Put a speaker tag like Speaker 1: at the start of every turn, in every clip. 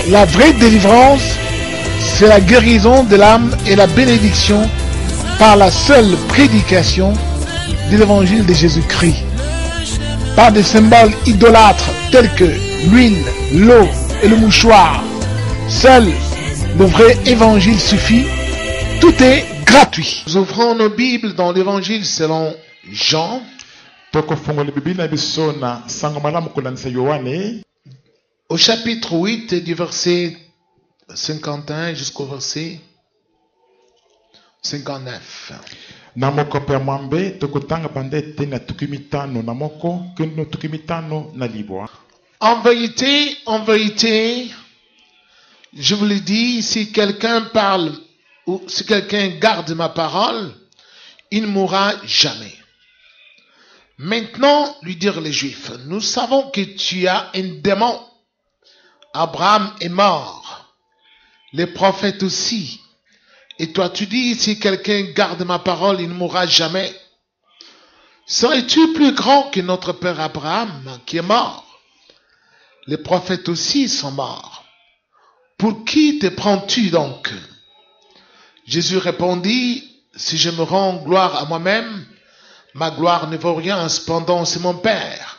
Speaker 1: La vraie délivrance, c'est la guérison de l'âme et la bénédiction par la seule prédication de l'évangile de Jésus-Christ. Par des symboles idolâtres tels que l'huile, l'eau et le mouchoir. Seul le vrai évangile suffit. Tout est gratuit. Nous ouvrons nos Bibles dans l'évangile selon Jean. Au chapitre 8 du verset 51 jusqu'au verset 59. En vérité, je vous le dis, si quelqu'un parle ou si quelqu'un garde ma parole, il ne mourra jamais. Maintenant, lui dirent les Juifs, nous savons que tu as un démon. Abraham est mort, les prophètes aussi. Et toi tu dis, si quelqu'un garde ma parole, il ne mourra jamais. Serais-tu plus grand que notre père Abraham qui est mort? Les prophètes aussi sont morts. Pour qui te prends-tu donc? Jésus répondit, si je me rends gloire à moi-même, ma gloire ne vaut rien, cependant c'est mon Père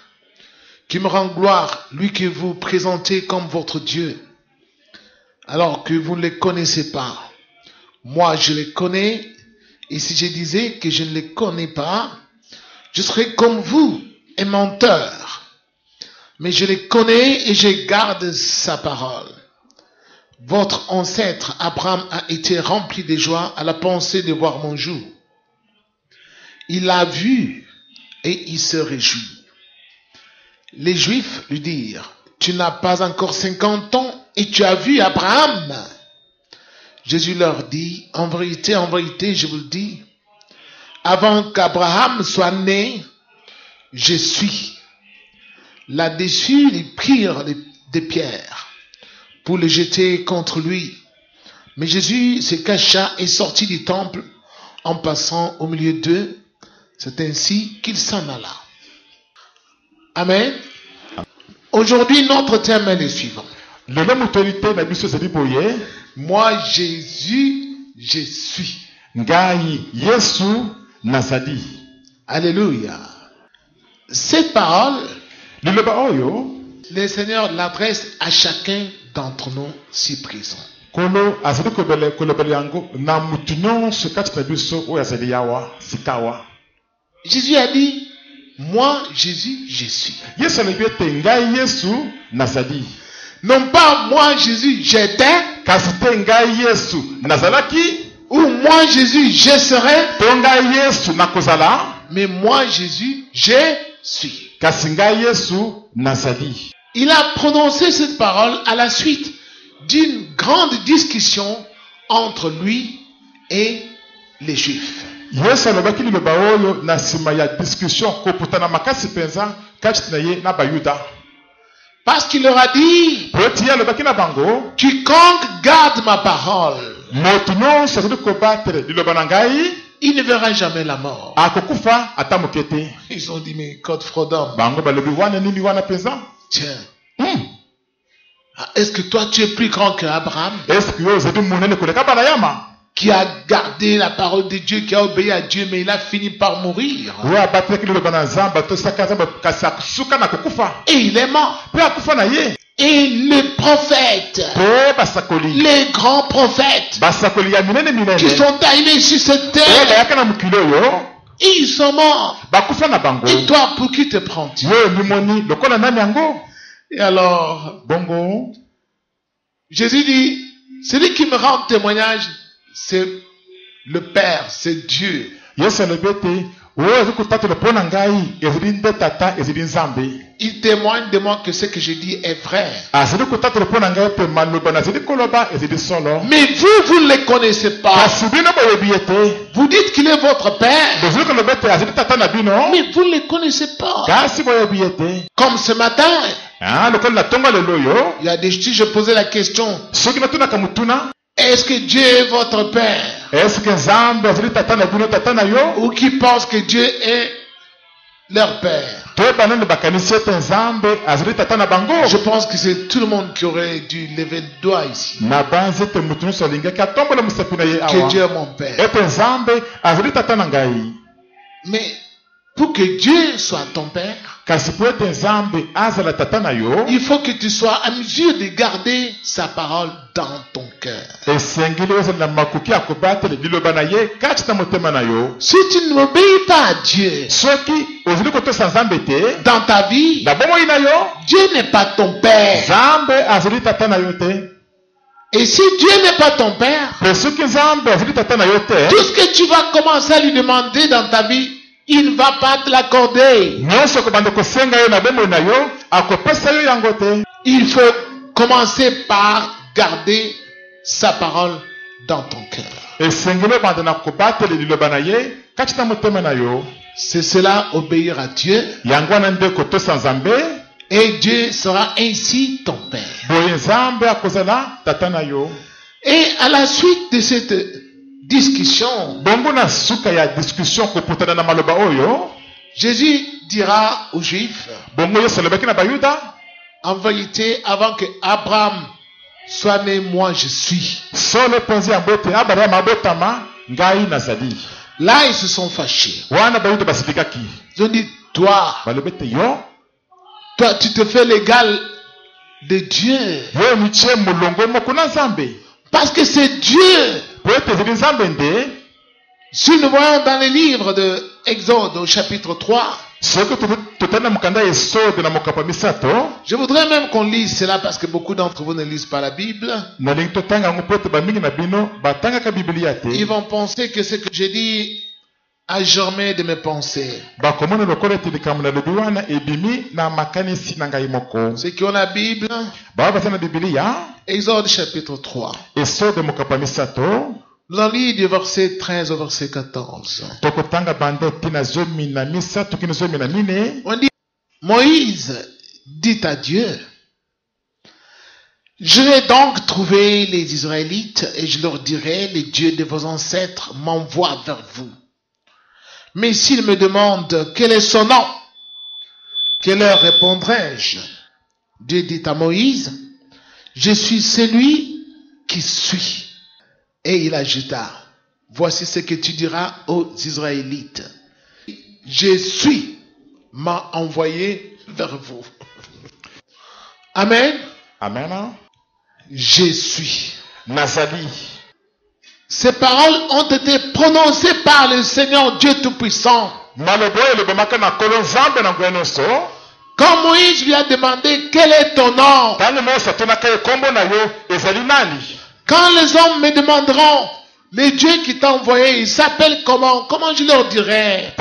Speaker 1: qui me rend gloire, lui que vous présentez comme votre Dieu, alors que vous ne le connaissez pas. Moi je les connais, et si je disais que je ne les connais pas, je serais comme vous, un menteur. Mais je les connais et je garde sa parole. Votre ancêtre Abraham a été rempli de joie à la pensée de voir mon jour. Il l'a vu et il se réjouit. Les Juifs lui dirent, tu n'as pas encore 50 ans et tu as vu Abraham? Jésus leur dit, en vérité, je vous le dis, avant qu'Abraham soit né, je suis. Là-dessus, ils prirent des pierres pour les jeter contre lui. Mais Jésus se cacha et sortit du temple en passant au milieu d'eux. C'est ainsi qu'il s'en alla. Amen. Aujourd'hui, notre thème est le suivant. Moi, Jésus, je suis. Alléluia. Cette parole, le Seigneur l'adresse à chacun d'entre nous si présent. Jésus a dit, moi, Jésus, je suis. Non pas moi, Jésus, j'étais. Ou moi, Jésus, je serai. Mais moi, Jésus, je suis. Il a prononcé cette parole à la suite d'une grande discussion entre lui et les Juifs. Parce qu'il leur a dit, quiconque garde ma parole, il ne verra jamais la mort. Ils ont dit, mais Code Frodom, tiens, est-ce que toi tu es plus grand qu'Abraham, qui a gardé la parole de Dieu, qui a obéi à Dieu, mais il a fini par mourir. Et il est mort. Et les prophètes, les grands prophètes, qui sont arrivés sur cette terre, ils sont morts. Et toi, pour qui te prends-tu? Et alors, Jésus dit, celui qui me rend témoignage, c'est le Père, c'est Dieu. Il témoigne de moi que ce que je dis est vrai. Mais vous ne le connaissez pas. Vous dites qu'il est votre Père. Mais vous ne le connaissez pas. Comme ce matin, il y a des si je posais la question, est-ce que Dieu est votre Père? Ou qui pense que Dieu est leur Père? Je pense que c'est tout le monde qui aurait dû lever le doigt ici. Que Dieu est mon Père. Mais pour que Dieu soit ton Père, il faut que tu sois à mesure de garder sa parole dans ton cœur. Si tu n'obéis pas à Dieu dans ta vie, Dieu n'est pas ton Père. Et si Dieu n'est pas ton Père, tout ce que tu vas commencer à lui demander dans ta vie, il ne va pas te l'accorder. Il faut commencer par garder sa parole dans ton cœur. C'est cela, obéir à Dieu. Et Dieu sera ainsi ton Père. Et à la suite de cette discussion, Jésus dira aux Juifs, en vérité, avant que Abraham soit né, moi je suis. Là, ils se sont fâchés. Ils ont dit, toi, tu te fais l'égal de Dieu. Parce que c'est Dieu. Si nous voyons dans les livres de Exode au chapitre 3, je voudrais même qu'on lise cela parce que beaucoup d'entre vous ne lisent pas la Bible. Ils vont penser que ce que j'ai dit a germé de mes pensées. Ceux qui ont la Bible, Exode chapitre 3. Nous allons lire du verset 13 au verset 14. On dit, Moïse dit à Dieu, je vais donc trouver les Israélites et je leur dirai, le Dieu de vos ancêtres m'envoie vers vous. Mais s'ils me demandent quel est son nom, que leur répondrai-je? Dieu dit à Moïse, je suis celui qui suis. Et il ajouta, voici ce que tu diras aux Israélites. Je suis m'a envoyé vers vous. Amen.
Speaker 2: Amen.
Speaker 1: Je suis.
Speaker 2: Nazali.
Speaker 1: Ces paroles ont été prononcées par le Seigneur Dieu Tout-Puissant. Quand Moïse lui a demandé quel est ton nom, quand les hommes me demanderont, le Dieu qui t'a envoyé, il s'appelle comment? Comment je leur dirai?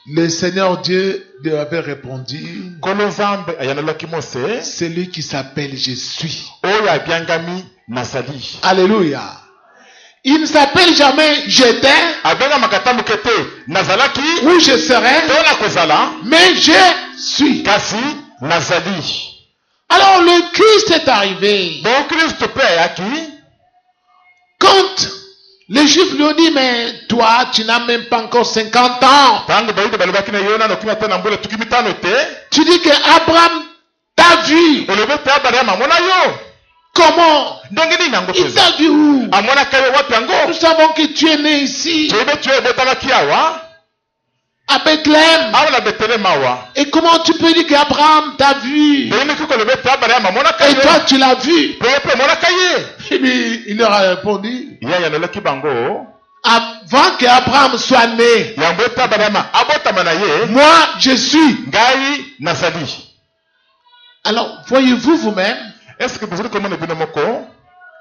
Speaker 1: Le Seigneur Dieu lui avait répondu, c'est lui qui s'appelle Je suis. Alléluia. Il ne s'appelle jamais j'étais ou je serai, mais je suis. Alors le Christ est arrivé. Quand les Juifs lui ont dit, mais toi, tu n'as même pas encore 50 ans. Tu dis que Abraham t'a vu. Comment? Il t'a vu où? Nous savons que tu es né ici, à Bethléem. Et comment tu peux dire qu'Abraham t'a vu? Et toi, tu l'as vu? Et puis, il leur a répondu, avant qu'Abraham soit né, moi, je suis. Alors, voyez-vous vous-même,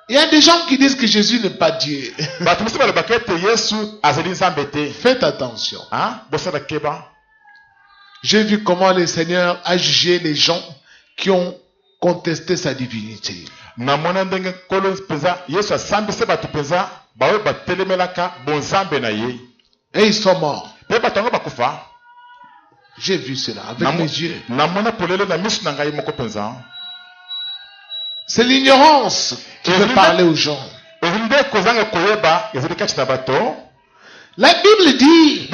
Speaker 1: il y a des gens qui disent que Jésus n'est pas Dieu. Faites attention. J'ai vu comment le Seigneur a jugé les gens qui ont contesté sa divinité. Et ils sont morts. J'ai vu cela avec mes yeux. C'est l'ignorance qui veut parler aux gens. La Bible dit,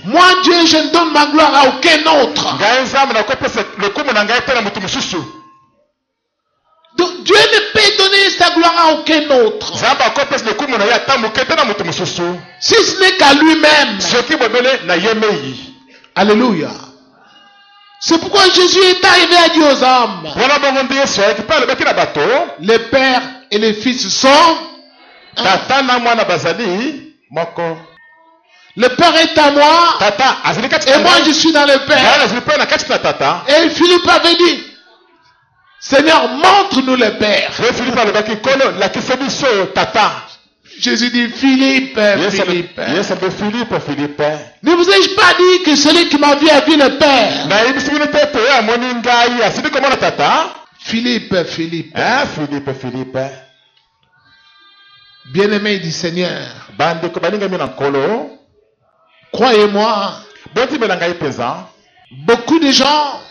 Speaker 1: moi Dieu, je ne donne ma gloire à aucun autre. Donc Dieu ne peut donner sa gloire à aucun autre. Si ce n'est qu'à lui-même. Alléluia. C'est pourquoi Jésus est arrivé à dire aux hommes, les pères et les fils sont un. Le Père est à moi et moi je suis dans le Père. Et Philippe avait dit, Seigneur, montre-nous le Père. Jésus dit, Philippe. Ne vous ai-je pas dit que celui qui m'a vu a vu le Père? Philippe. Bien-aimé du Seigneur, croyez-moi, beaucoup de gens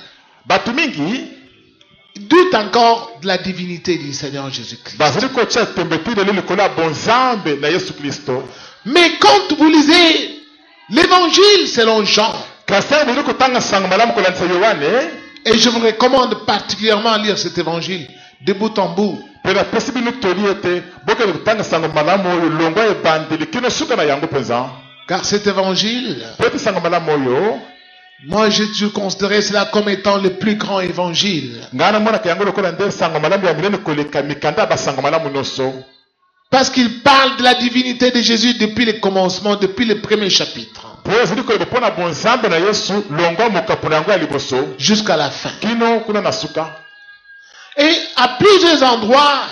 Speaker 1: doutent encore de la divinité du Seigneur Jésus-Christ. Mais quand vous lisez l'évangile selon Jean, et je vous recommande particulièrement à lire cet évangile de bout en bout, car cet évangile, moi je considérais cela comme étant le plus grand évangile. Parce qu'il parle de la divinité de Jésus depuis le commencement, depuis le premier chapitre, jusqu'à la fin. Et à plusieurs endroits,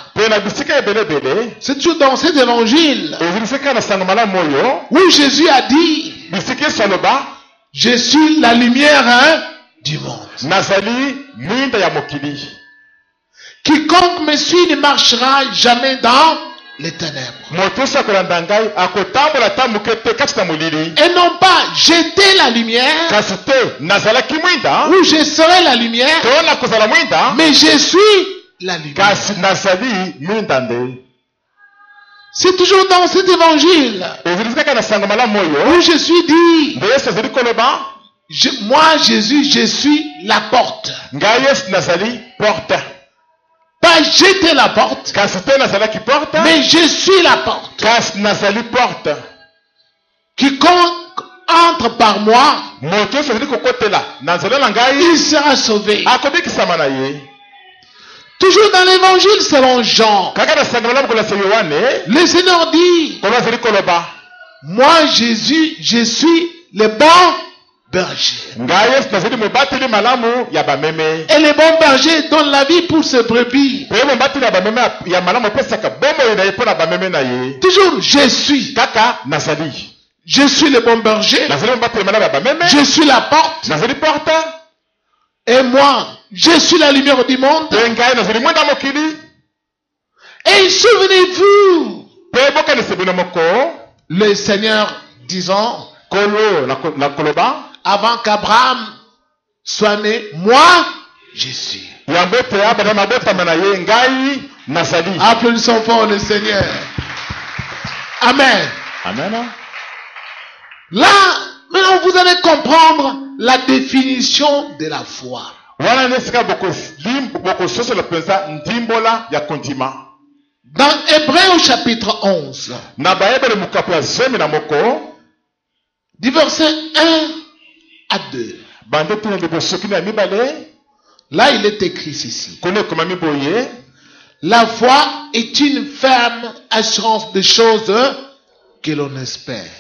Speaker 1: c'est toujours dans cet évangile où Jésus a dit, je suis la lumière du monde. Quiconque me suit ne marchera jamais dans les ténèbres. Et non pas jeter la lumière, où je serai la lumière, mais je suis la lumière. C'est toujours dans cet évangile où je suis dit, moi Jésus, je suis la porte. Pas jeter la porte, mais je suis la porte. Quiconque entre par moi, il sera sauvé. Toujours dans l'évangile selon Jean, le Seigneur dit, moi Jésus, je suis le bon berger. Et le bon berger donne la vie pour ses brebis. Toujours je suis. Je suis le bon berger. Je suis la porte. Et moi, je suis la lumière du monde. Et souvenez-vous, le Seigneur disant, avant qu'Abraham soit né, moi, je suis. Applaudissons fort le Seigneur. Amen. Là, maintenant vous allez comprendre la définition de la foi. Dans Hébreux chapitre 11, du verset 1 à 2. Là, il est écrit ceci. La foi est une ferme assurance des choses que l'on espère.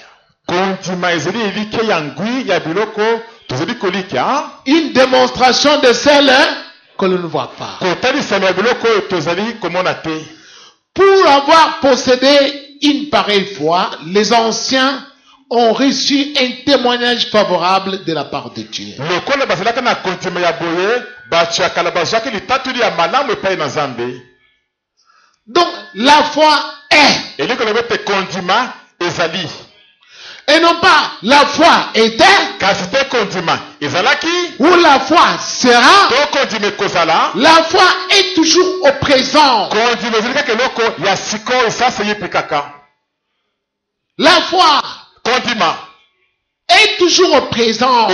Speaker 1: Une démonstration de celles que l'on ne voit pas. Pour avoir possédé une pareille foi, les anciens ont reçu un témoignage favorable de la part de Dieu. Donc, la foi est. Et non pas la foi était, ou la foi sera. La foi est toujours au présent. La foi est toujours présent.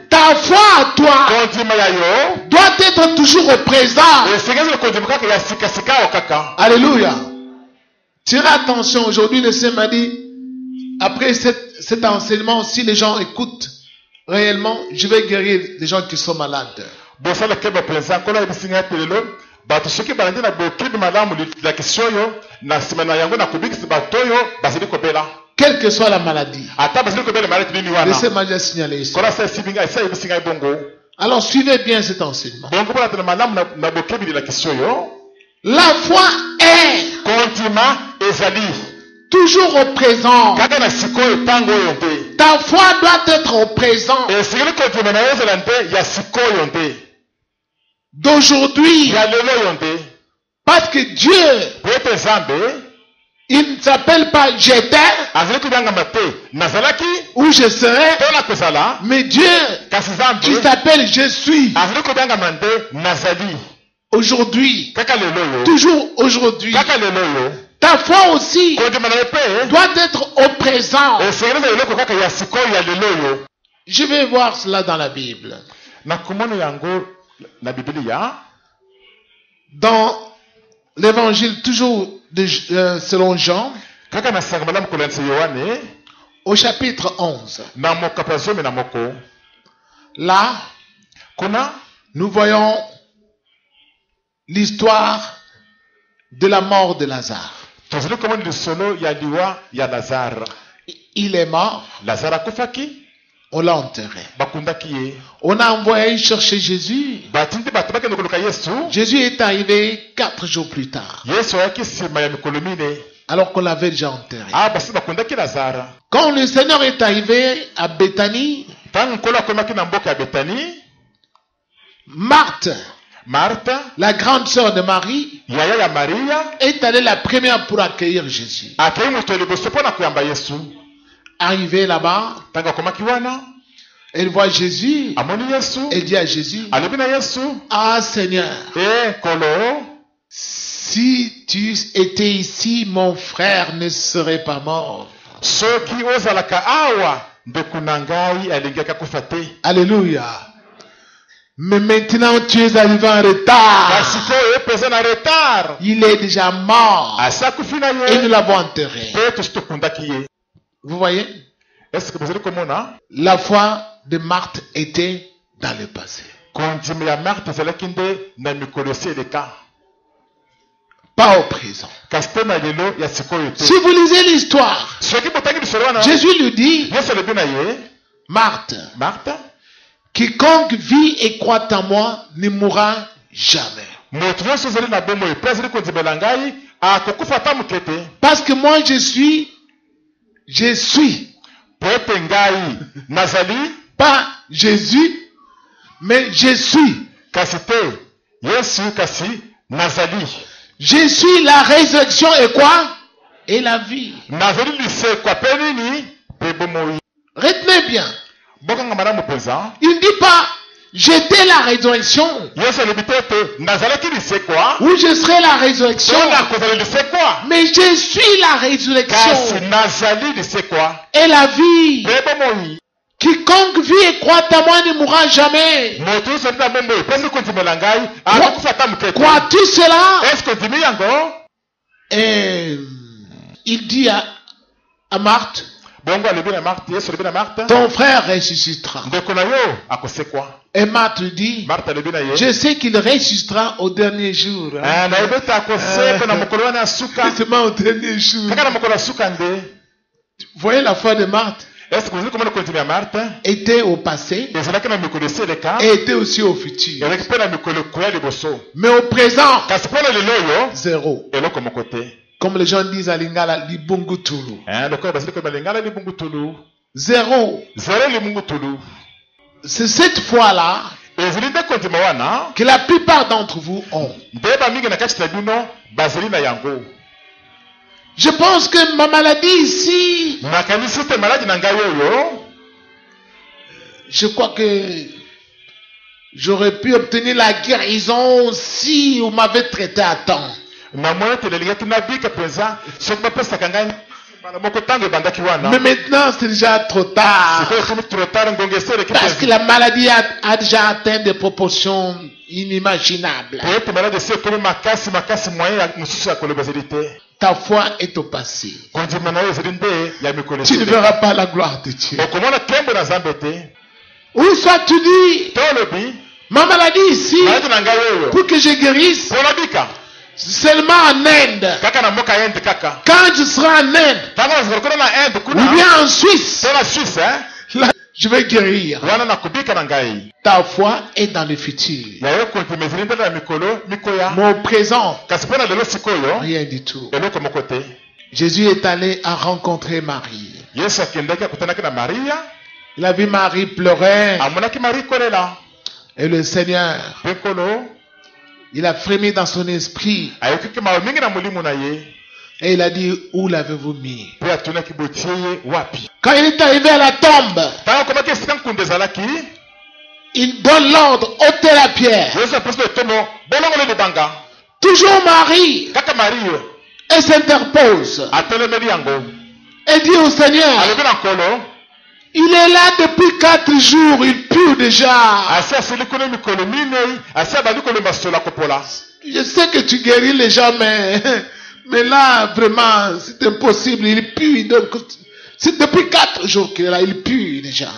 Speaker 1: Ta foi à toi doit être toujours présent. Alléluia. Tirez attention, aujourd'hui le Seigneur m'a dit, après cet enseignement, si les gens écoutent réellement, je vais guérir les gens qui sont malades. Quelle que soit la maladie. Le Seigneur m'a déjà signalé ça. Alors suivez bien cet enseignement. La foi est toujours au présent. Ta foi doit être au présent. D'aujourd'hui. Parce que Dieu, il ne s'appelle pas j'étais ou je serai, mais Dieu qui s'appelle je suis. Aujourd'hui, toujours aujourd'hui, ta foi aussi doit être au présent. Je vais voir cela dans la Bible. Dans l'évangile toujours selon Jean, au chapitre 11, là, nous voyons l'histoire de la mort de Lazare. Il est mort. On l'a enterré. On a envoyé chercher Jésus. Jésus est arrivé 4 jours plus tard. Alors qu'on l'avait déjà enterré. Quand le Seigneur est arrivé à Béthanie, Marthe, la grande sœur de Marie, est allée la première pour accueillir Jésus. Arrivée là-bas, elle voit Jésus. Elle dit à Jésus, ah Seigneur, si tu étais ici, mon frère ne serait pas mort. Alléluia. Mais maintenant tu es arrivé en retard. Il est déjà mort. Et nous l'avons enterré. Vous voyez? La foi de Marthe était dans le passé. Pas au présent. Si vous lisez l'histoire, Jésus lui dit, Marthe, quiconque vit et croit en moi ne mourra jamais. Parce que moi je suis. Pas Jésus, mais je suis. Je suis la résurrection et quoi? Et la vie. Retenez bien. Il ne dit pas j'étais la résurrection. Ou je serai la résurrection. Mais je suis la résurrection. Et la vie. Quiconque vit et croit à moi ne mourra jamais. Crois-tu cela? Et il dit à Marthe, ton frère ressuscitera. Et Marthe lui dit, je sais qu'il ressuscitera au dernier jour. Seulement au dernier jour. Vous voyez la foi de Marthe? Était au passé et était aussi au futur. Mais au présent, zéro. Comme les gens disent à Lingala, Libungutulu. Zéro. C'est cette foi-là que la plupart d'entre vous ont. Je pense que ma maladie ici, je crois que j'aurais pu obtenir la guérison si on m'avait traité à temps. Mais maintenant, c'est déjà trop tard. Parce que la maladie a déjà atteint des proportions inimaginables. Ta foi est au passé. Tu ne verras pas la gloire de Dieu. Ou soit tu dis, ma maladie ici, pour que je guérisse, seulement en Inde. Quand je serai en Inde, ou bien en Suisse, là, je vais guérir. Ta foi est dans le futur. Mon présent, rien du tout. Jésus est allé à rencontrer Marie. Il a vu Marie pleurer. Et le Seigneur, il a frémi dans son esprit. Et il a dit, où l'avez-vous mis? Quand il est arrivé à la tombe, il donne l'ordre, ôtez la pierre. Toujours Marie. Elle s'interpose. Elle dit au Seigneur, il est là depuis 4 jours, il pue déjà. Je sais que tu guéris les gens, mais là, vraiment, c'est impossible, il pue. Donc, c'est depuis 4 jours qu'il est là, il pue déjà.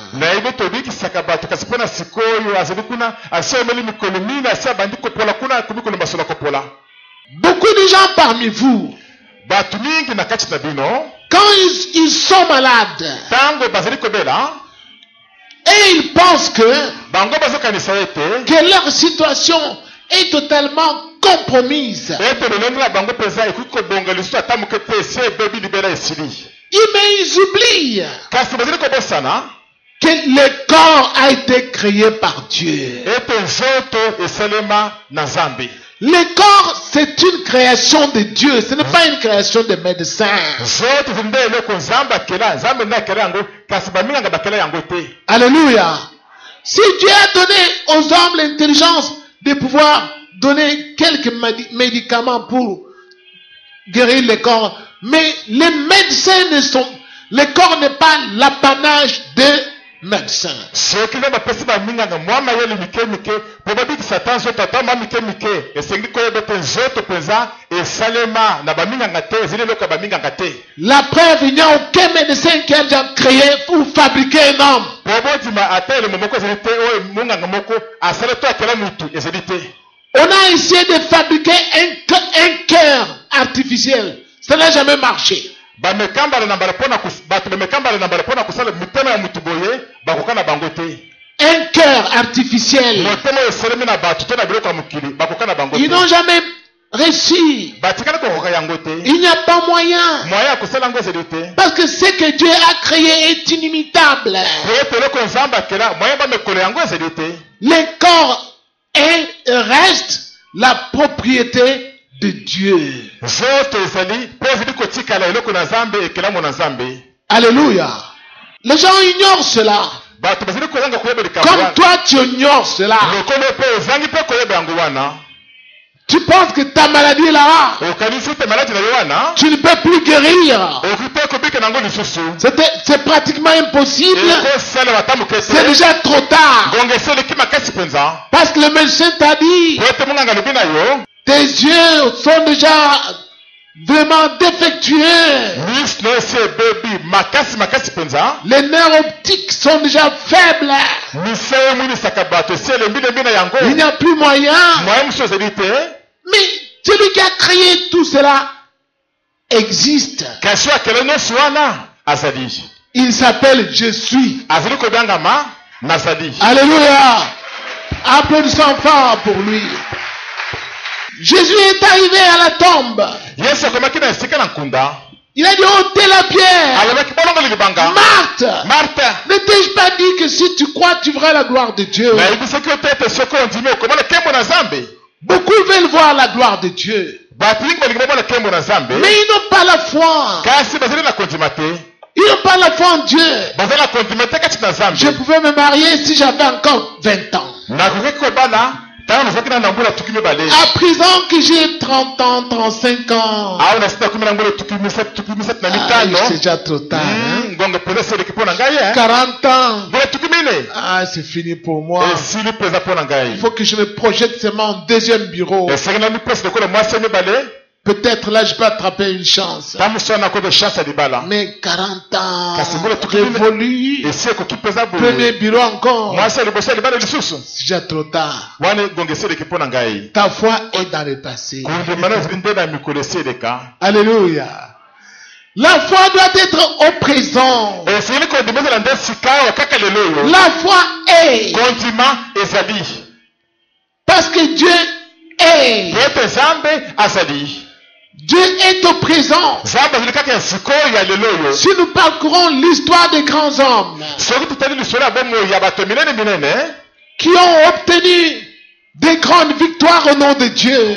Speaker 1: Beaucoup de gens parmi vous, quand ils sont malades, et ils pensent que leur situation est totalement compromise, mais ils oublient que le corps a été créé par Dieu. Le corps, c'est une création de Dieu. Ce n'est pas une création de médecins. Alléluia. Si Dieu a donné aux hommes l'intelligence de pouvoir donner quelques médicaments pour guérir le corps, mais les médecins ne sont... Le corps n'est pas l'apanage de médecins. La preuve, il n'y a aucun médecin qui a déjà créé ou fabriqué un homme. On a essayé de fabriquer un cœur artificiel. Ça n'a jamais marché. Un cœur artificiel. Ils n'ont jamais réussi. Il n'y a pas moyen. Parce que ce que Dieu a créé est inimitable. Le corps reste la propriété de Dieu. Alléluia. Les gens ignorent cela. Comme toi tu ignores cela. Tu penses que ta maladie est là. Tu ne peux plus guérir. C'est pratiquement impossible. C'est déjà trop tard. Parce que le médecin t'a dit, tes yeux sont déjà vraiment défectueux. Les nerfs optiques sont déjà faibles. Il n'y a plus moyen. Mais celui qui a créé tout cela existe. Il s'appelle Je suis. Alléluia. Applaudissons fort pour lui. Jésus est arrivé à la tombe. Il a dit ôtez la pierre. Marthe, ne t'ai-je pas dit que si tu crois tu verras la gloire de Dieu? Beaucoup veulent voir la gloire de Dieu, mais ils n'ont pas la foi. Ils n'ont pas la foi en Dieu. Je pouvais me marier si j'avais encore 20 ans. À présent que j'ai 30 ans, 35 ans, c'est déjà trop tard. 40 ans, c'est fini pour moi. Il faut que je me projette seulement en deuxième bureau. Peut-être là je peux attraper une chance. Mais 40 ans, révolu, premier bureau encore. C'est déjà trop tard. Ta foi est dans le passé. Alléluia. La foi doit être au présent. La foi est. Parce que Dieu est. Dieu est au présent. Si nous parcourons l'histoire des grands hommes qui ont obtenu des grandes victoires au nom de Dieu,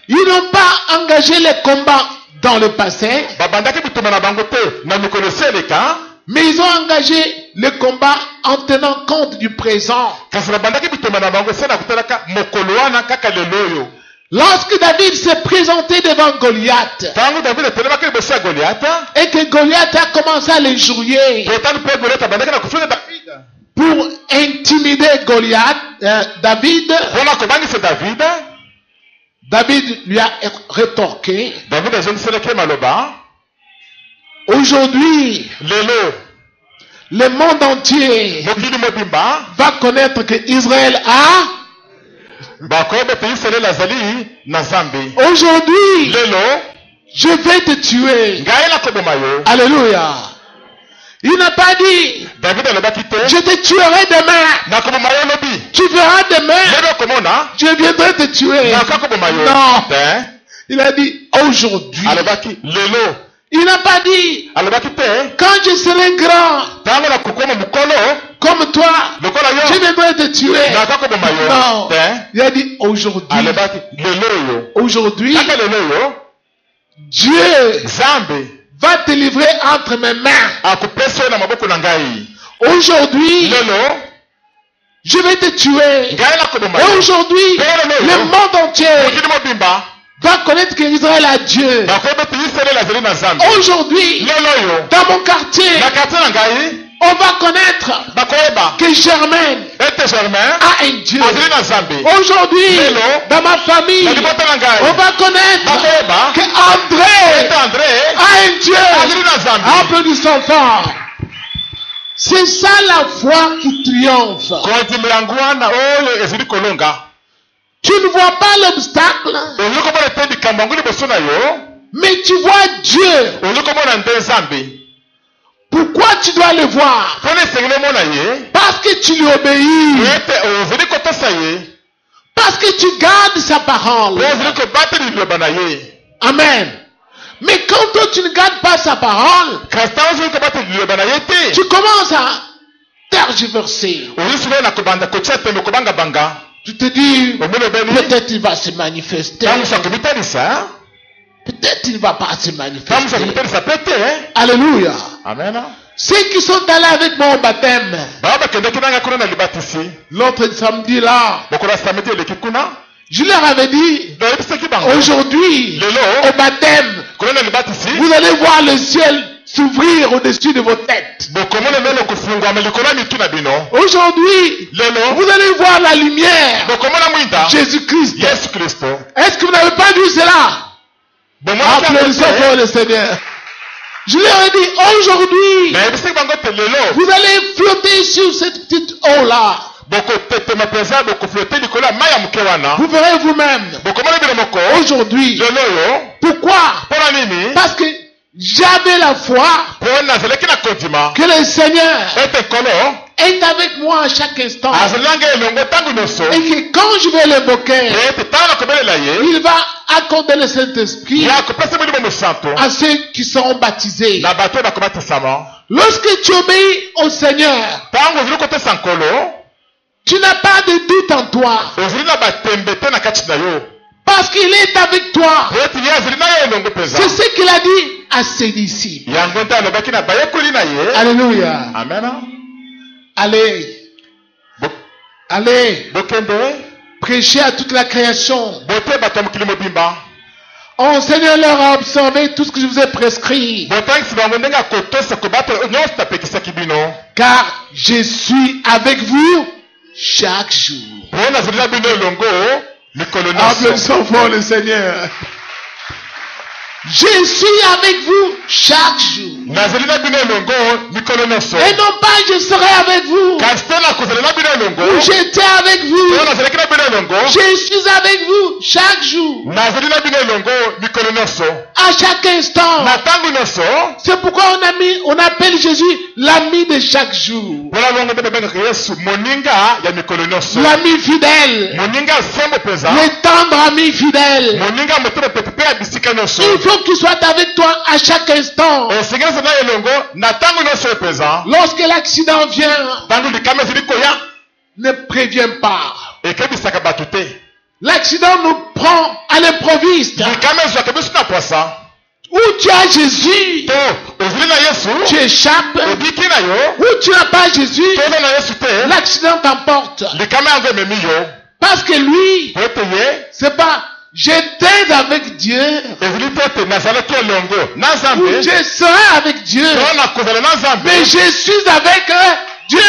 Speaker 1: ils n'ont pas engagé les combats dans le passé, mais ils ont engagé le combat en tenant compte du présent. Lorsque David s'est présenté devant Goliath et que Goliath a commencé à l'injurier pour intimider Goliath, David lui a rétorqué: aujourd'hui, le monde entier va connaître que Israël a. Aujourd'hui, je vais te tuer. Alléluia. Il n'a pas dit je te tuerai demain. Tu verras demain. Je viendrai te tuer. Non. Il a dit aujourd'hui. Il n'a pas dit quand je serai grand comme toi, je viendrai te tuer. Non. Il a dit aujourd'hui. Aujourd'hui, Dieu va te livrer entre mes mains. Aujourd'hui, je vais te tuer. Et aujourd'hui, le monde entier va connaître que Israël a Dieu. Aujourd'hui, dans mon quartier, on va connaître que Germaine a un Dieu. Aujourd'hui, dans ma famille, on va connaître que André a un Dieu. Applaudissons fort. C'est ça la foi qui triomphe. Tu ne vois pas l'obstacle, mais tu vois Dieu. Pourquoi tu dois le voir? Parce que tu lui obéis. Parce que tu gardes sa parole. Amen. Mais quand toi tu ne gardes pas sa parole, tu commences à tergiverser. Tu te dis, peut-être il va se manifester. Peut-être il ne va pas se manifester. Alléluia. Amen. Ceux qui sont allés avec moi au baptême, l'autre samedi là, je leur avais dit, aujourd'hui, au baptême, vous allez voir le ciel s'ouvrir au-dessus de vos têtes. Aujourd'hui, vous allez voir la lumière. Jésus-Christ. Est-ce que vous n'avez pas vu cela? Applaudissons pour le Seigneur. Je leur ai dit, aujourd'hui, vous allez flotter sur cette petite eau-là. Vous verrez vous-même. Aujourd'hui. Pourquoi? Parce que j'avais la foi que le Seigneur est avec moi à chaque instant. Et que quand je vais l'invoquer, il va accorder le Saint-Esprit à ceux qui seront baptisés. Lorsque tu obéis au Seigneur, tu n'as pas de doute en toi. Parce qu'il est avec toi. C'est ce qu'il a dit à ses disciples. Alléluia. Amen. Allez. Allez, prêchez à toute la création. Enseignez-leur à observer tout ce que je vous ai prescrit. Car je suis avec vous chaque jour. Applaudissons fort le Seigneur. Je suis avec vous chaque jour. Et non pas je serai avec vous. Ou j'étais avec vous. Je suis avec vous chaque jour. À chaque instant. C'est pourquoi on appelle Jésus l'ami de chaque jour. L'ami fidèle. Le tendre ami fidèle. Il faut qu'il soit avec toi à chaque instant. Lorsque l'accident vient, ne préviens pas. L'accident nous prend à l'improviste. Où tu as Jésus, tu échappes. Où tu n'as pas Jésus, l'accident t'emporte. Parce que lui, c'est pas j'étais avec Dieu, ou je serai avec Dieu, mais je suis avec Dieu.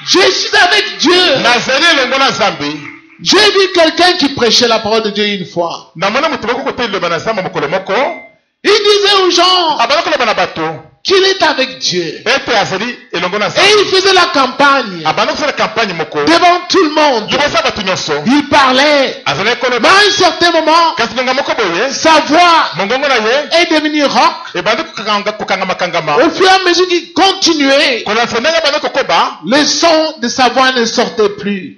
Speaker 1: Je suis avec Dieu. J'ai vu quelqu'un qui prêchait la parole de Dieu une fois. Il disait aux gens qu'il est avec Dieu. Et il faisait la campagne devant tout le monde. Il parlait. Mais à un certain moment, sa voix est devenue rock. Au fur et à mesure qu'il continuait, le son de sa voix ne sortait plus.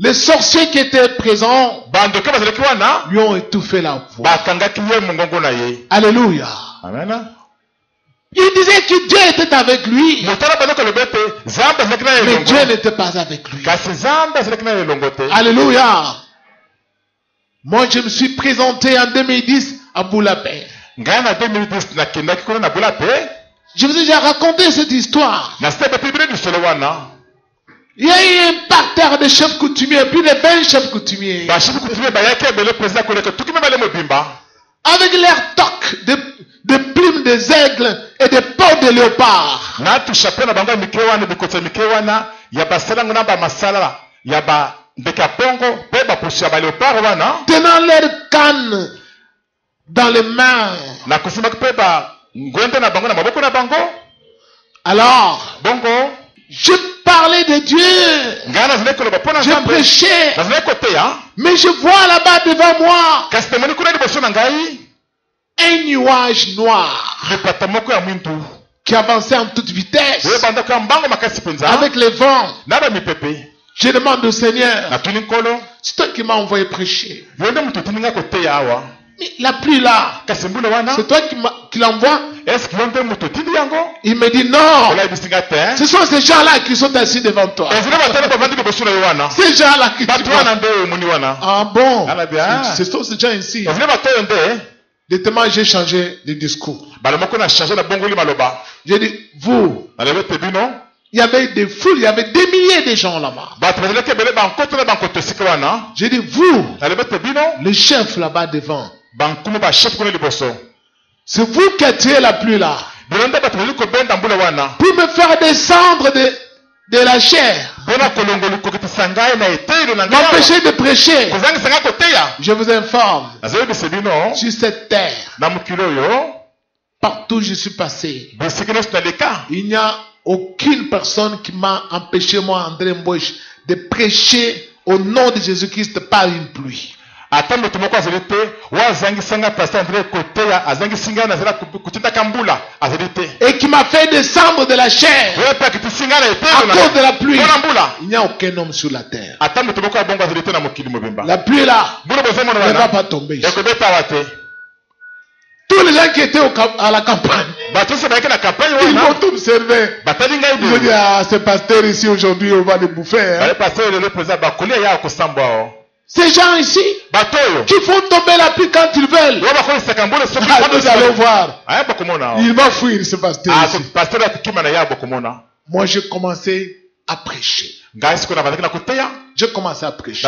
Speaker 1: Les sorciers qui étaient présents lui ont étouffé la voix. Alléluia.
Speaker 2: Amen.
Speaker 1: Il disait que Dieu était avec lui, mais Dieu n'était pas avec lui. Alléluia. Moi, je me suis présenté en 2010 à Boulapé. Je vous ai déjà raconté cette histoire. Il y a eu un parterre de chefs coutumiers, puis de 20 chefs coutumiers. Avec leurs toques de plumes des aigles et des peaux de léopard. Tenant leurs cannes dans les mains. Alors, je parlais de Dieu. Je prêchais. Mais je vois là-bas devant moi un nuage noir qui avançait en toute vitesse avec les vents. Je demande au Seigneur, c'est toi qui m'as envoyé prêcher. Mais la pluie là, c'est toi qui l'envoie? Il me dit non. Ce sont ces gens-là qui sont assis devant toi. Ces gens-là qui sont. Ah bon? Ce sont ces gens ici. Directement, j'ai changé de discours. J'ai dit, vous, il y avait des foules, il y avait des milliers de gens là-bas. J'ai dit, vous, le chef là-bas devant, c'est vous qui attirez la pluie là, pour me faire descendre de la chair, m'empêcher de prêcher. Je vous informe, sur cette terre, partout où je suis passé, il n'y a aucune personne qui m'a empêché, moi, André Mboich, de prêcher au nom de Jésus-Christ par une pluie. Et qui m'a fait descendre de la chair à cause de la pluie. Il n'y a aucun homme sur la terre. La pluie là ne va pas tomber. Tous les gens qui étaient à la campagne, ils vont observer. Ils vont dire, ah, ce pasteur ici aujourd'hui, on va le bouffer. Hein? Ces gens ici qui font tomber la pluie quand ils veulent. Nous allons voir. Il va fuir ce pasteur ici. Moi, j'ai commencé à prêcher. J'ai commencé à prêcher.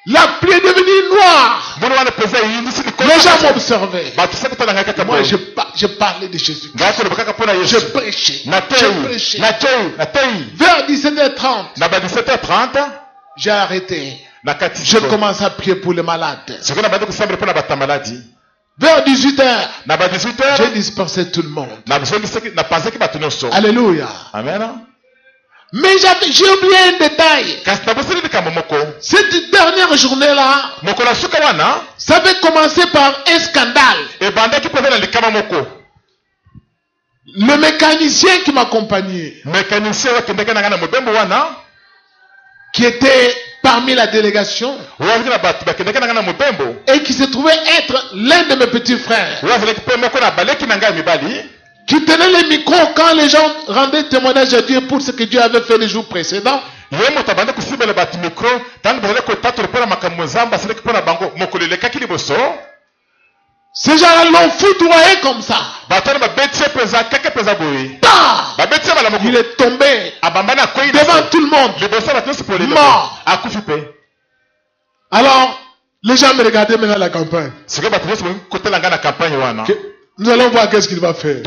Speaker 1: La pluie est devenue noire. Les gens m'observaient. Moi, je parlais de Jésus. Je prêchais. Vers 17h30, j'ai arrêté. Je commence à prier pour les malades. Vers 18h, j'ai dispersé tout le monde. Alléluia.
Speaker 2: Amen.
Speaker 1: Mais j'ai oublié un détail. Cette dernière journée-là, ça avait commencé par un scandale. Le mécanicien qui m'accompagnait, qui était parmi la délégation, et qui se trouvait être l'un de mes petits frères, qui tenait les micros quand les gens rendaient témoignage à Dieu pour ce que Dieu avait fait les jours précédents. Ces gens-là l'ont foudroyé comme ça. Il est tombé devant tout le monde, mort. Alors, les gens me regardaient maintenant à la campagne. Nous allons voir qu'est-ce qu'il va faire.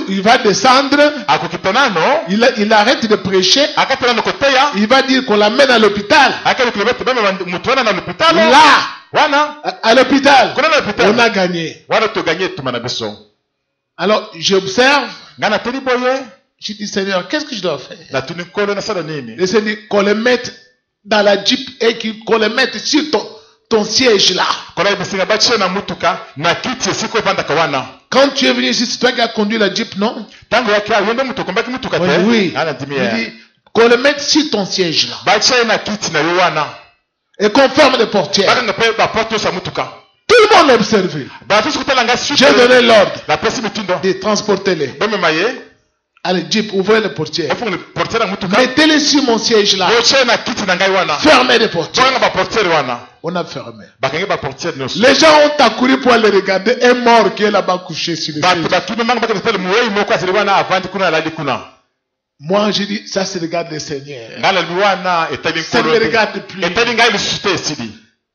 Speaker 1: Il va descendre. Il arrête de prêcher. Il va dire qu'on l'amène à l'hôpital. Là, à l'hôpital, on a gagné. Alors, j'observe. Je dis, Seigneur, qu'est-ce que je dois faire? Le Seigneur, qu'on le mette dans la Jeep et qu'on le mette sur ton siège là. Quand tu es venu ici, c'est toi qui as conduit la Jeep, non? Oui. Il dit qu'on le mette sur ton siège là. Et qu'on ferme les portières. Tout le monde l'a observé. J'ai donné l'ordre de transporter les. Allez, Jeep, ouvrez les portières. Mettez-les sur mon siège là. Fermez les portières. On a fermé. Les gens ont accouru pour aller regarder un mort qui est là-bas couché sur le siège. Moi, j'ai dit, ça se regarde le Seigneur. Ça ne me regarde plus.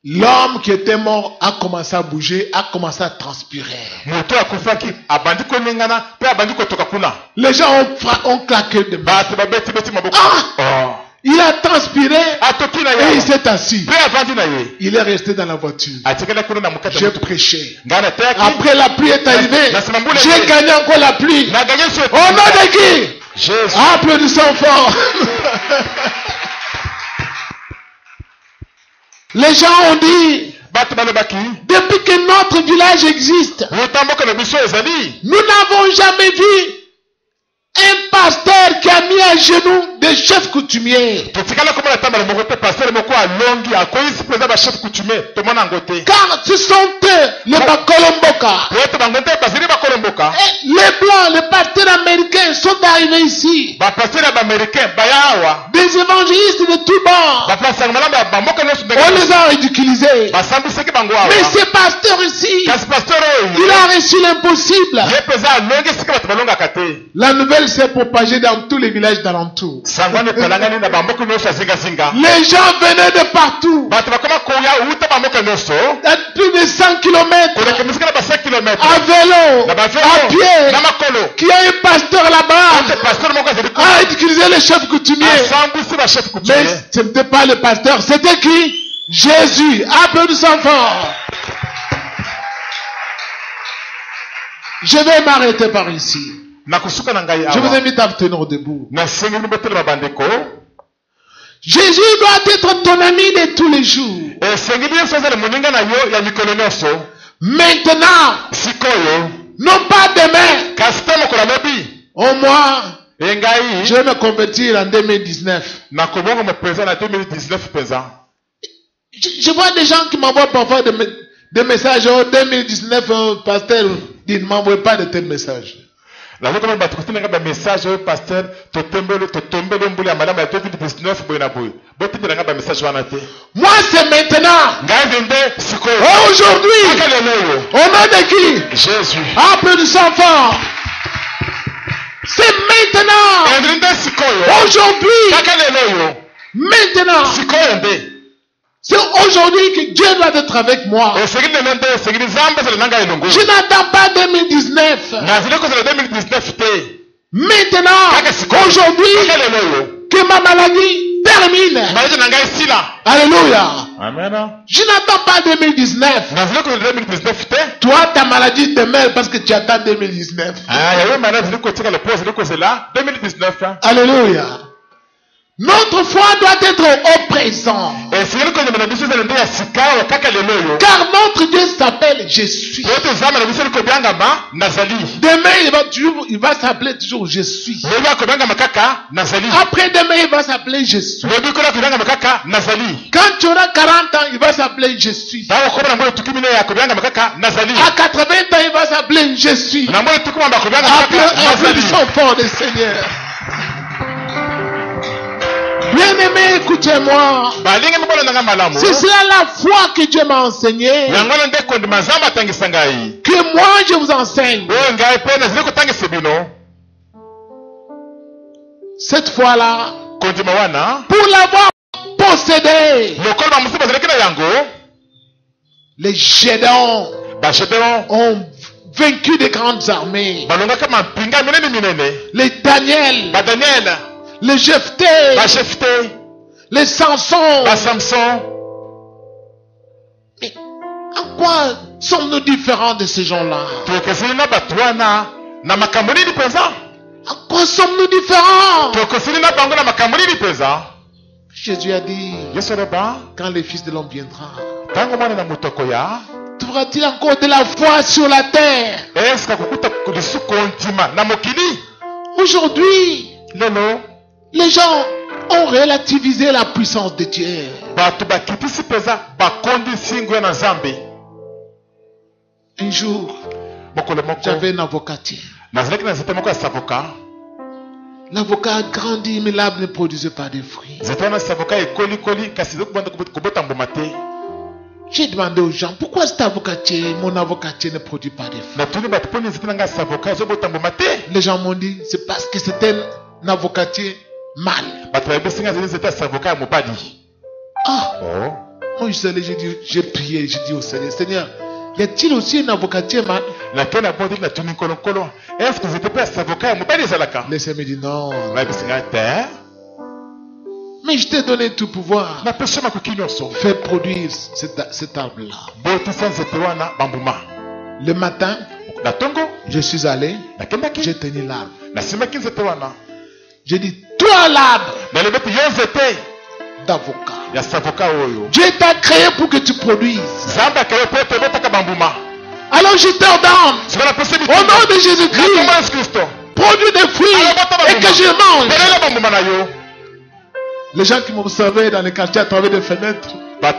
Speaker 1: L'homme qui était mort a commencé à bouger, a commencé à transpirer. Les gens ont claqué de main. Il a transpiré et il s'est assis. Il est resté dans la voiture. J'ai prêché. Après la pluie est arrivée, j'ai gagné encore la pluie. Au nom de qui? Applaudissons fort. Les gens ont dit, depuis que notre village existe, nous n'avons jamais vu un pasteur qui a mis à genoux des chefs coutumiers. Car ce sont eux, les Bakolomboka. Et les blancs, les pasteurs américains sont arrivés ici. Des évangélistes de tous bords. On les a ridiculisés. Mais ce pasteur ici, il a reçu l'impossible. La nouvelle s'est propagée dans tous les villages d'alentour. Les gens venaient de partout. À plus de 100 km. À vélo, à pied. Qui a un pasteur là-bas a ridiculisé les chefs coutumiers. Mais ce n'était pas le pasteur, c'était qui? Jésus. Applaudissons fort. Je vais m'arrêter par ici. Je vous invite à vous tenir debout. Jésus doit être ton ami de tous les jours. Maintenant, non pas demain. Au moins, je vais me convertir en 2019. Je vois des gens qui m'envoient parfois des messages. En 2019, pasteur, il ne m'envoie pas de tels messages.
Speaker 2: La joie comme batukutine nga ba message au pasteur totombele mbuli ya malama ya 2019 boyina boy. Botindela nga ba message wana te.
Speaker 1: Moi c'est maintenant.
Speaker 2: Ngai vende sikoyo.
Speaker 1: Aujourd'hui. Au nom de qui?
Speaker 2: Jésus.
Speaker 1: Applaudissons fort. C'est maintenant.
Speaker 2: Vende sikoyo.
Speaker 1: Aujourd'hui.
Speaker 2: Kakalelo.
Speaker 1: Maintenant.
Speaker 2: Sikoyo nde.
Speaker 1: C'est aujourd'hui que Dieu doit être avec moi. Je n'attends pas 2019. Maintenant, aujourd'hui, que ma maladie termine. Alléluia.
Speaker 2: Amen.
Speaker 1: Je n'attends pas 2019. Toi, ta maladie te mêle parce que tu attends 2019. Alléluia. Notre foi doit être au présent. Car notre Dieu s'appelle Je suis. Demain, il va s'appeler toujours Je suis. Après demain, il va s'appeler Je suis. Quand tu auras 40 ans, il va s'appeler Je suis. À 80 ans, il va s'appeler Je suis. Applaudissons fort le Seigneur. Bien-aimé, écoutez-moi. C'est cela la foi que Dieu m'a enseigné. Que moi je vous enseigne. Cette fois-là, pour l'avoir possédé, les Gédéons ont vaincu de grandes armées. Les Daniel, les Jephthé, les Samson. Mais en quoi sommes-nous différents de ces gens-là? En quoi sommes-nous différents? Jésus a dit, quand le Fils de l'homme viendra, trouveras-tu encore de la foi sur la terre? Aujourd'hui, les gens ont relativisé la puissance de Dieu. Un jour, j'avais un avocatier. L'avocat a grandi, mais l'arbre ne produisait pas de fruits. J'ai demandé aux gens, pourquoi cet avocatier, mon avocatier ne produit pas de fruits? Les gens m'ont dit, c'est parce que c'était un avocatier mal. Ah, moi j'ai prié, j'ai dit au Seigneur, Seigneur, y a-t-il aussi un avocatier mal? Le Seigneur me dit non. Mais je t'ai donné tout pouvoir. Fais produire cet arbre-là. Le matin, je suis allé, j'ai tenu l'arbre. J'ai dit, toi l'arbre d'avocat. Dieu t'a créé pour que tu produises. Alors je t'ordonne, au nom de Jésus-Christ, produis des fruits et que je mange. Les gens qui m'observaient dans les quartiers à travers des fenêtres. Ah,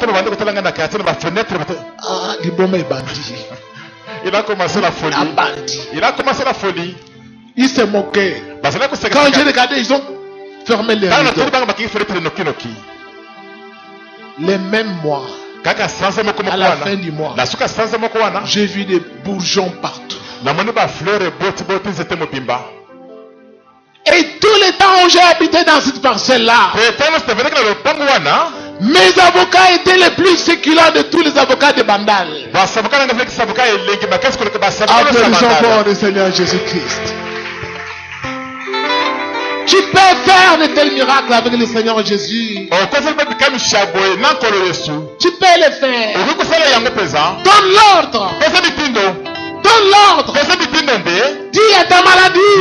Speaker 1: l'Iboma est bandit.
Speaker 2: Il a commencé la folie.
Speaker 1: Il s'est moqué. Quand j'ai regardé, ils ont fermé les rideaux. Les mêmes mois, à la fin du mois, j'ai vu des bourgeons partout. Et tous les temps où j'ai habité dans cette parcelle-là, mes avocats étaient les plus séculants de tous les avocats de Bandal. Applaudissons fort le Seigneur Jésus-Christ. Tu peux faire de tels miracles avec le Seigneur Jésus. Tu peux le faire. Donne l'ordre. Donne l'ordre. Dis à ta maladie.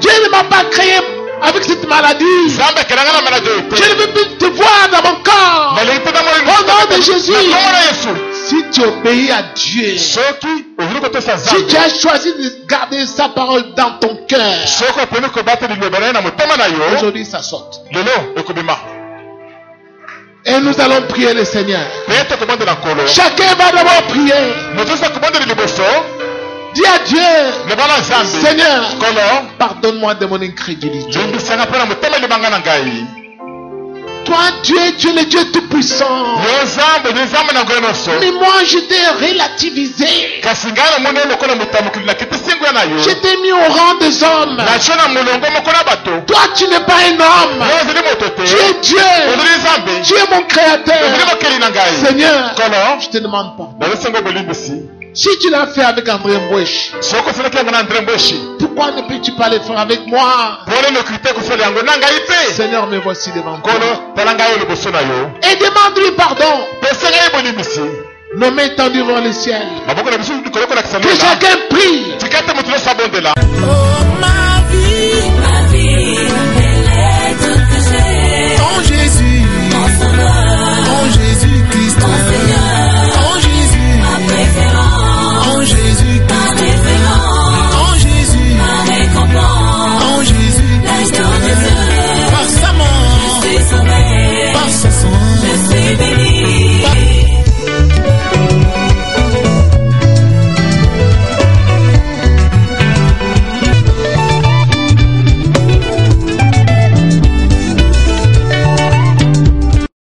Speaker 1: Dieu ne m'a pas créé avec cette maladie. Je ne veux plus te voir dans mon corps. Au nom de Jésus. Si tu obéis à Dieu, si tu as choisi de garder sa parole dans ton cœur, aujourd'hui ça saute. Et nous allons prier le Seigneur. Chacun va d'abord prier. Dis à Dieu,
Speaker 2: lebana nzambe
Speaker 1: Seigneur,
Speaker 2: kolo
Speaker 1: pardonne-moi de mon incrédulité.
Speaker 2: limbisanga mpo na motema libanga na ngai.
Speaker 1: Toi, Dieu, tu es le Dieu tout-puissant.
Speaker 2: yo nzambe yo nzambe na ngolo nyonso
Speaker 1: Mais moi, je t'ai relativisé.
Speaker 2: kasi ngai namoni yo lokola moto ya mokili nakitisi nguya na yo
Speaker 1: Je t'ai mis au rang des hommes.
Speaker 2: natio na molongo moko na bato.
Speaker 1: Toi, tu n'es pas un homme.
Speaker 2: yo ozali moto te
Speaker 1: Tu es Dieu.
Speaker 2: ozali nzambe
Speaker 1: Tu es mon
Speaker 2: ozali
Speaker 1: créateur.
Speaker 2: mokeli na ngai.
Speaker 1: Seigneur,
Speaker 2: kolo
Speaker 1: je te demande pas.
Speaker 2: nazosenga bolimbisi
Speaker 1: Si tu l'as fait avec André Mbouesh,
Speaker 2: soki osalaki yango na andre mbweshi
Speaker 1: pourquoi ne peux-tu pas le faire avec moi?
Speaker 2: mpona nokrite kosala yango na ngai mpe.
Speaker 1: Seigneur, me voici devant toi.
Speaker 2: kolo tala ngai yo liboso na yo
Speaker 1: Et demande-lui pardon.
Speaker 2: pesa ngai bolimbisi
Speaker 1: Nos mains tendues vers le ciel.
Speaker 2: maboko na biso likolo kolakisa
Speaker 1: Que
Speaker 2: lola
Speaker 1: chacun prie.
Speaker 2: tika te moto nyonso abondela.
Speaker 3: Oh my